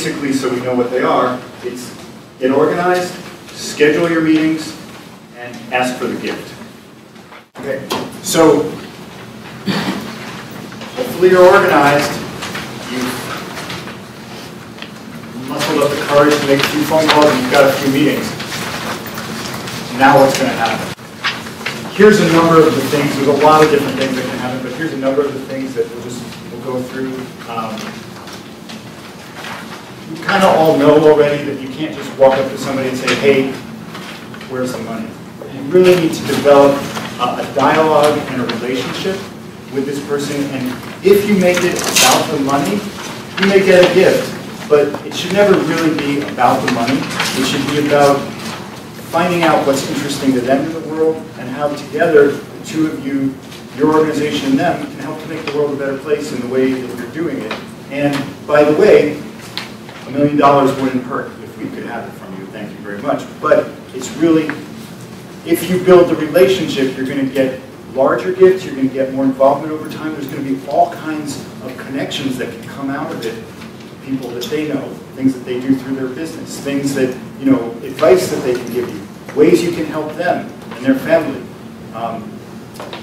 basically, so we know what they are, it's get organized, schedule your meetings, and ask for the gift. Okay, so hopefully you're organized. You've muscled up the courage to make a few phone calls, and you've got a few meetings. Now what's going to happen? Here's a number of the things. There's a lot of different things that can happen, but here's a number of the things that we'll go through. You kind of all know already that you can't just walk up to somebody and say, hey, where's the money? You really need to develop a dialogue and a relationship with this person, and if you make it about the money, you may get a gift, but it should never really be about the money. It should be about finding out what's interesting to them in the world, and how together, the two of you, your organization and them, can help to make the world a better place in the way that you're doing it. And by the way, $1 million wouldn't hurt if we could have it from you. Thank you very much. But it's really, if you build the relationship, you're going to get larger gifts, you're going to get more involvement over time. There's going to be all kinds of connections that can come out of it. People that they know, things that they do through their business, things that, you know, advice that they can give you, ways you can help them and their family.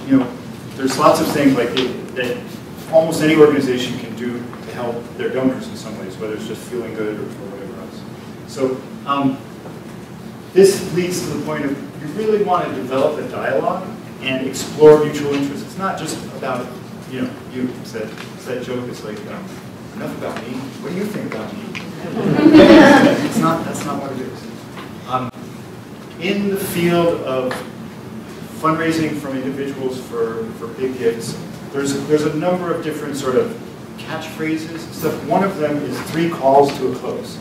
You know, there's lots of things like that almost any organization can do to help their donors in some ways, whether it's just feeling good or whatever else. So this leads to the point of you really want to develop a dialogue and explore mutual interests. It's not just about, you know, it's that joke, it's like, enough about me, what do you think about me? That's not what it is. In the field of fundraising from individuals for big gifts, there's a number of different sort of catchphrases stuff. One of them is 3 calls to a close.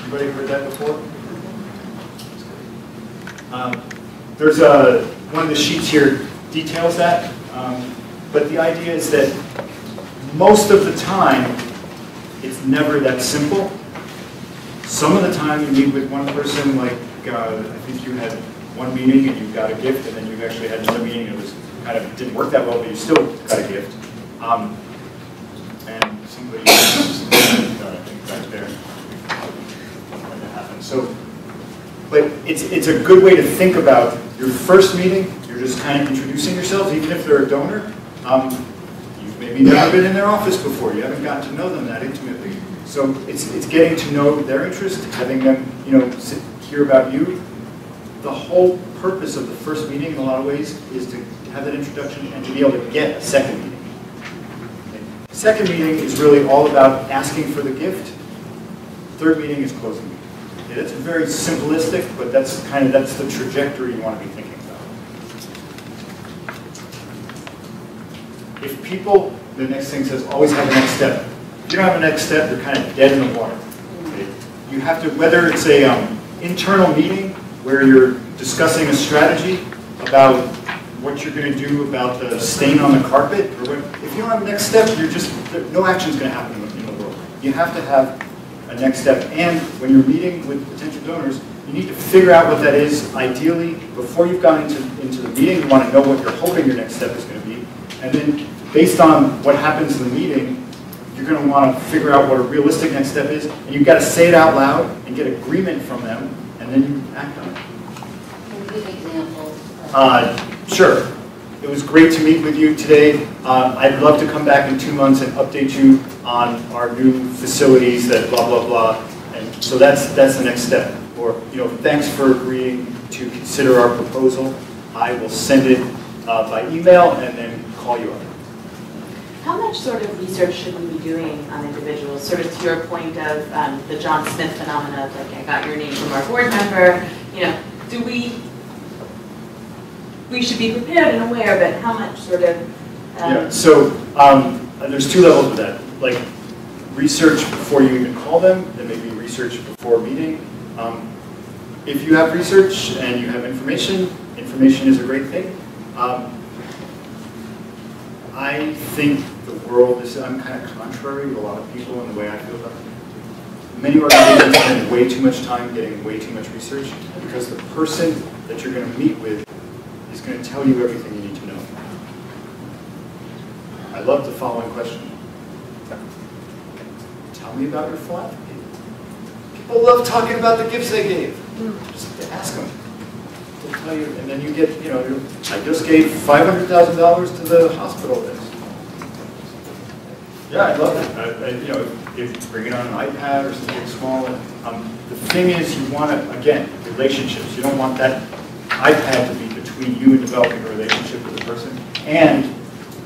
Anybody heard that before? There's one of the sheets here details that, but the idea is that most of the time it's never that simple. Some of the time you meet with one person, like I think you had one meeting and you got a gift, and then you actually had another meeting and it was kind of didn't work that well, but you still got a gift. And somebody I think back there when that happened. So, but it's a good way to think about your first meeting. You're just kind of introducing yourselves, even if they're a donor. You've maybe never been in their office before. You haven't gotten to know them that intimately. So it's getting to know their interest, having them, you know, hear about you. The whole purpose of the first meeting, in a lot of ways, is to have that introduction and to be able to get a second meeting. Okay. Second meeting is really all about asking for the gift. Third meeting is closing meeting. Okay, that's very simplistic, but that's the trajectory you want to be thinking about. If people, the next thing says, always have a next step. If you don't have a next step, you're kind of dead in the water. Okay? You have to, whether it's a internal meeting where you're discussing a strategy about what you're going to do about the stain on the carpet, or what, if you don't have a next step, no action is going to happen in the world. You have to have a next step, and when you're meeting with potential donors, you need to figure out what that is. Ideally, before you've gone into the meeting, you want to know what you're hoping your next step is going to be, and then based on what happens in the meeting, you're going to want to figure out what a realistic next step is, and you've got to say it out loud and get agreement from them, and then you act on it. Can you give examples? Sure. It was great to meet with you today. I'd love to come back in 2 months and update you on our new facilities that blah, blah, blah. And so that's the next step. Or, you know, thanks for agreeing to consider our proposal. I will send it by email and then call you up. How much sort of research should we be doing on individuals? Sort of to your point of the John Smith phenomena, of like I got your name from our board member. You know, do we should be prepared and aware, but how much sort of? Yeah. So there's 2 levels of that. Like research before you even call them, then maybe research before meeting. If you have research and you have information is a great thing. I think the world is, I'm kind of contrary to a lot of people in the way I feel about it. Many organizations spend way too much time getting way too much research because the person that you're going to meet with is going to tell you everything you need to know. I love the following question. Tell me about your philanthropy. People love talking about the gifts they gave. Just ask them. They'll tell you, and then you get, you know, I just gave $500,000 to the hospital. Yeah, I love it. You know, if bring it on an iPad or something small. The thing is, you want to, again, relationships. You don't want that iPad to be between you and developing a relationship with the person. And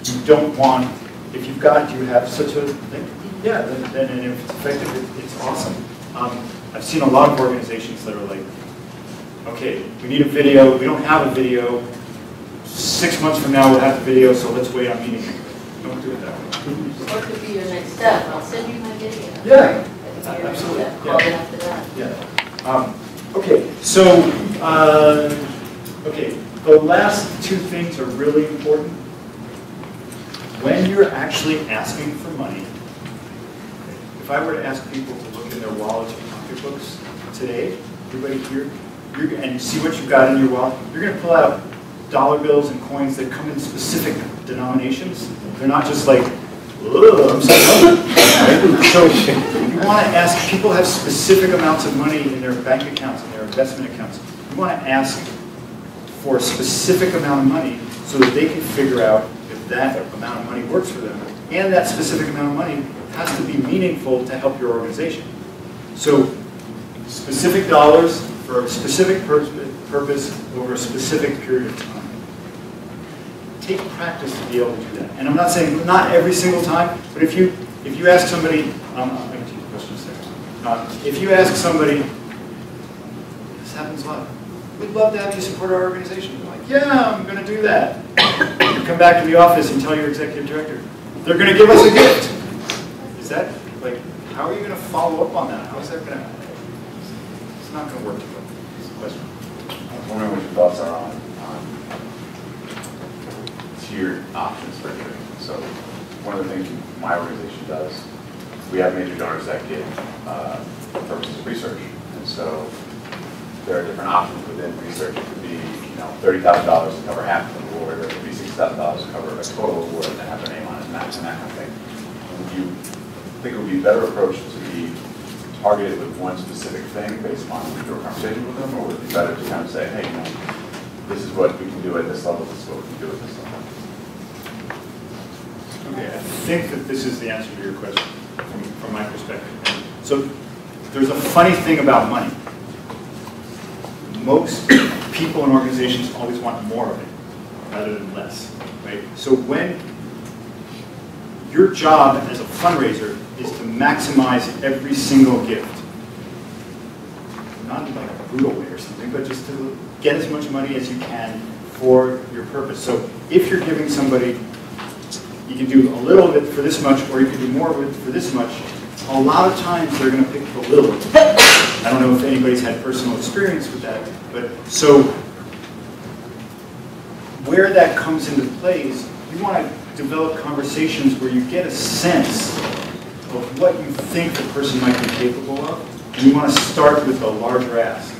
you don't want, if you've got, you have such a thing, yeah, then and if it's effective, it's awesome. I've seen a lot of organizations that are like, okay, we need a video, we don't have a video, 6 months from now we'll have the video, so let's wait on meeting. Don't do it that way. What could be your next step? I'll send you my video. Yeah, Absolutely. absolutely. Call it after that. Yeah. Okay, so, okay, the last two things are really important. When you're actually asking for money, if I were to ask people to look in their wallets or pocketbooks today, everybody here, and see what you've got in your wallet, you're going to pull out dollar bills and coins that come in specific denominations. They're not just like, ugh, I'm so hungry. So you want to ask, people have specific amounts of money in their bank accounts and their investment accounts. You want to ask for a specific amount of money so that they can figure out if that amount of money works for them. And that specific amount of money has to be meaningful to help your organization. So specific dollars for a specific purpose over a specific period of time. Take practice to be able to do that. And I'm not saying not every single time, but if you ask somebody, I'll get to your question in a second. If you ask somebody, this happens a lot, we'd love to have you support our organization. They're like, yeah, I'm going to do that. You come back to the office and tell your executive director, they're going to give us a gift. Is that, like, how are you going to follow up on that? How is that going to happen? It's not going to work too well. It's a question. I was wondering what your thoughts are on tiered options for giving. So one of the things my organization does, we have major donors that give purposes of research. And so there are different options within research. It could be, you know, $30,000 to cover half of the award, or it could be $6,000 to cover a total award and have their name on it, and that kind of thing. Would you think it would be a better approach to be targeted with one specific thing based on your conversation with them, or would it be better to kind of say, hey, you know, this is what we can do at this level, this is what we can do at this level? Okay, I think that this is the answer to your question from my perspective. So there's a funny thing about money. Most people and organizations always want more of it rather than less, right? So when your job as a fundraiser is to maximize every single gift, not in like a brutal way or something, but just to get as much money as you can for your purpose. So if you're giving somebody, you can do a little bit for this much, or you can do more of it for this much. A lot of times they're going to pick the little. I don't know if anybody's had personal experience with that, but so where that comes into play is you want to develop conversations where you get a sense of what you think the person might be capable of, and you want to start with a larger ask.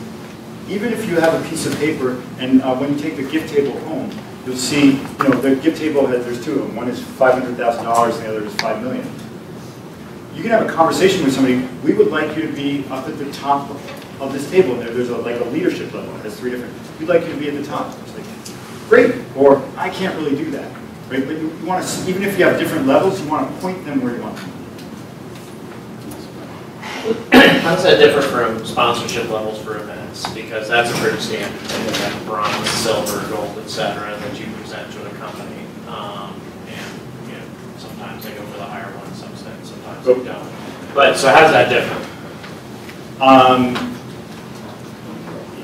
Even if you have a piece of paper, and when you take the gift table home, you'll see, you know, the gift table, there's two of them. One is $500,000 and the other is $5 million. You can have a conversation with somebody, we would like you to be up at the top of this table. There's like a leadership level, it has 3 different. We'd like you to be at the top. It's like, great, or I can't really do that. Right? But you want to, even if you have different levels, you want to point them where you want them. How does that differ from sponsorship levels for events? Because that's a pretty standard thing, like bronze, silver, gold, etc., that you present to a company. And you know, sometimes they go for the higher one, sometimes they don't. But so how does that differ?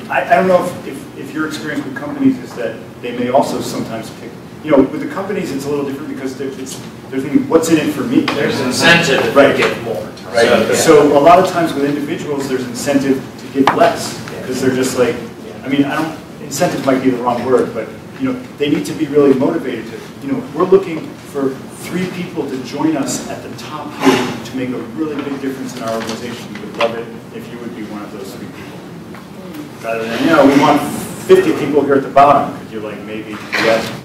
I don't know if your experience with companies is that they may also sometimes pick. You know, with the companies, it's a little different because they're thinking, what's in it for me? There's incentive to right. give more. Right. So a lot of times with individuals, there's incentive to give less because they're just like, I mean, incentive might be the wrong word, but you know, they need to be really motivated to, you know, we're looking for 3 people to join us at the top here to make a really big difference in our organization. We would love it if you would be one of those 3 people. Rather than, you know, we want 50 people here at the bottom because you're like, maybe, yes.